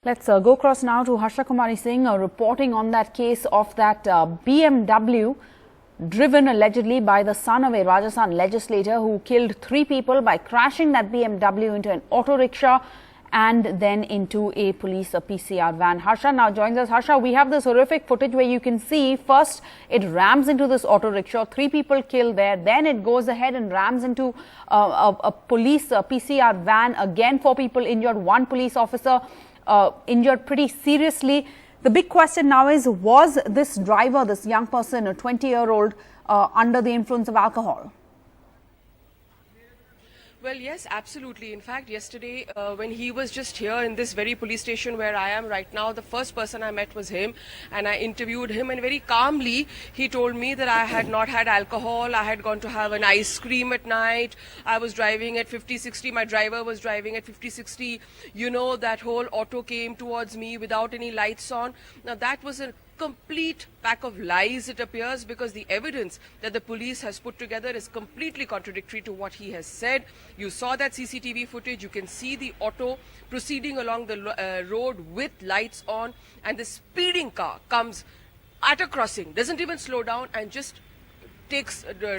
Let's go across now to Harsha Kumari Singh reporting on that case of that BMW driven allegedly by the son of a Rajasthan legislator who killed 3 people by crashing that BMW into an auto rickshaw and then into a police PCR van. Harsha now joins us. Harsha, we have this horrific footage where you can see first it rams into this auto rickshaw, 3 people killed there, then it goes ahead and rams into a police PCR van, again 4 people injured, 1 police officer injured pretty seriously. The big question now is, was this driver, this young person, a 20-year-old, under the influence of alcohol? Well, yes, absolutely. In fact, yesterday, when he was just here in this very police station where I am right now, the first person I met was him, and I interviewed him, and very calmly he told me that I had not had alcohol, I had gone to have an ice cream at night, I was driving at 50-60, my driver was driving at 50-60, you know, that whole auto came towards me without any lights on. Now, that was a complete pack of lies, it appears, because the evidence that the police has put together is completely contradictory to what he has said. You saw that CCTV footage. You can see the auto proceeding along the road with lights on, and the speeding car comes at a crossing, doesn't even slow down, and just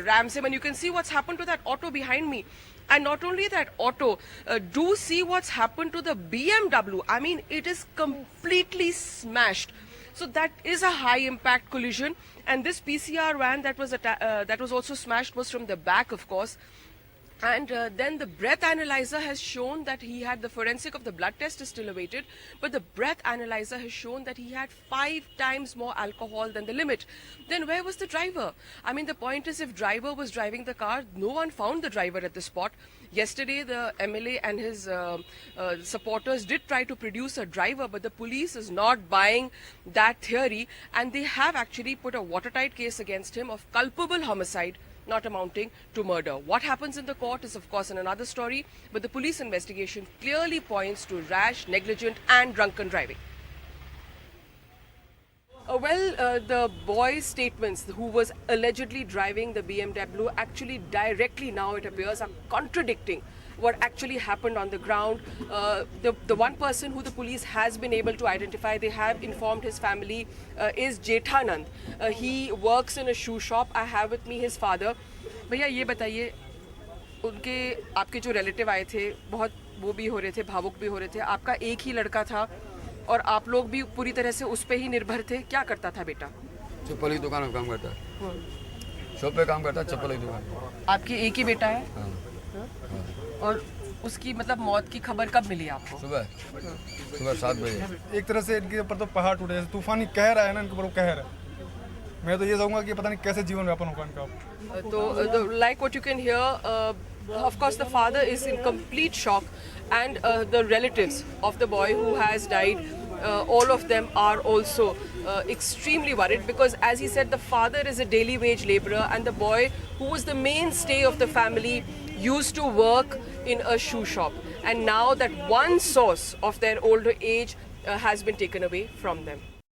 rams him. And you can see what's happened to that auto behind me. And not only that auto, do see what's happened to the BMW. I mean, it is completely smashed. So that is a high impact collision, and this PCR van that was also smashed was from the back, of course. And then the breath analyzer has shown that he had, the forensic of the blood test is still awaited, but the breath analyzer has shown that he had 5 times more alcohol than the limit. Then where was the driver? I mean, the point is, if driver was driving the car, no one found the driver at the spot. Yesterday, the MLA and his supporters did try to produce a driver, but the police is not buying that theory, and they have actually put a watertight case against him of culpable homicide, not amounting to murder. What happens in the court is, of course, another story, but the police investigation clearly points to rash, negligent and drunken driving. The boy's statements, who was allegedly driving the BMW, actually directly now, it appears, are contradicting what actually happened on the ground. The one person who the police has been able to identify, they have informed his family, is Jethanand. He works in a shoe shop. I have with me his father. भैया ये बताइए, उनके आपके जो relative आए थे, बहुत वो भी हो रहे थे, भावुक भी हो रहे थे, आपका एक ही लड़का था और आप लोग भी पूरी तरह से उस पे ही निर्भर थे. क्या करता था बेटा? चप्पल की दुकान में काम करता है. शॉप पे काम करता है, चप्पल की दुकान. आपके एक ही बेटा है? और उसकी मतलब मौत की खबर कब मिली आपको? सुबह 7 बजे. एक तरह से इनके ऊपर तो पहाड़ टूटे, जैसे तूफानी कहर आया ना, इनके ऊपर कहर है. मैं तो ये चाहूँगा कि पता नहीं कैसे जीवन यापन होगा इनका. तो like what you can hear, of course the father is in complete shock, and the relatives of the boy who has died, all of them are also extremely worried, because as he said, the father is a daily wage laborer, and the boy, who was the mainstay of the family, used to work in a shoe shop, and now that one source of their older age has been taken away from them.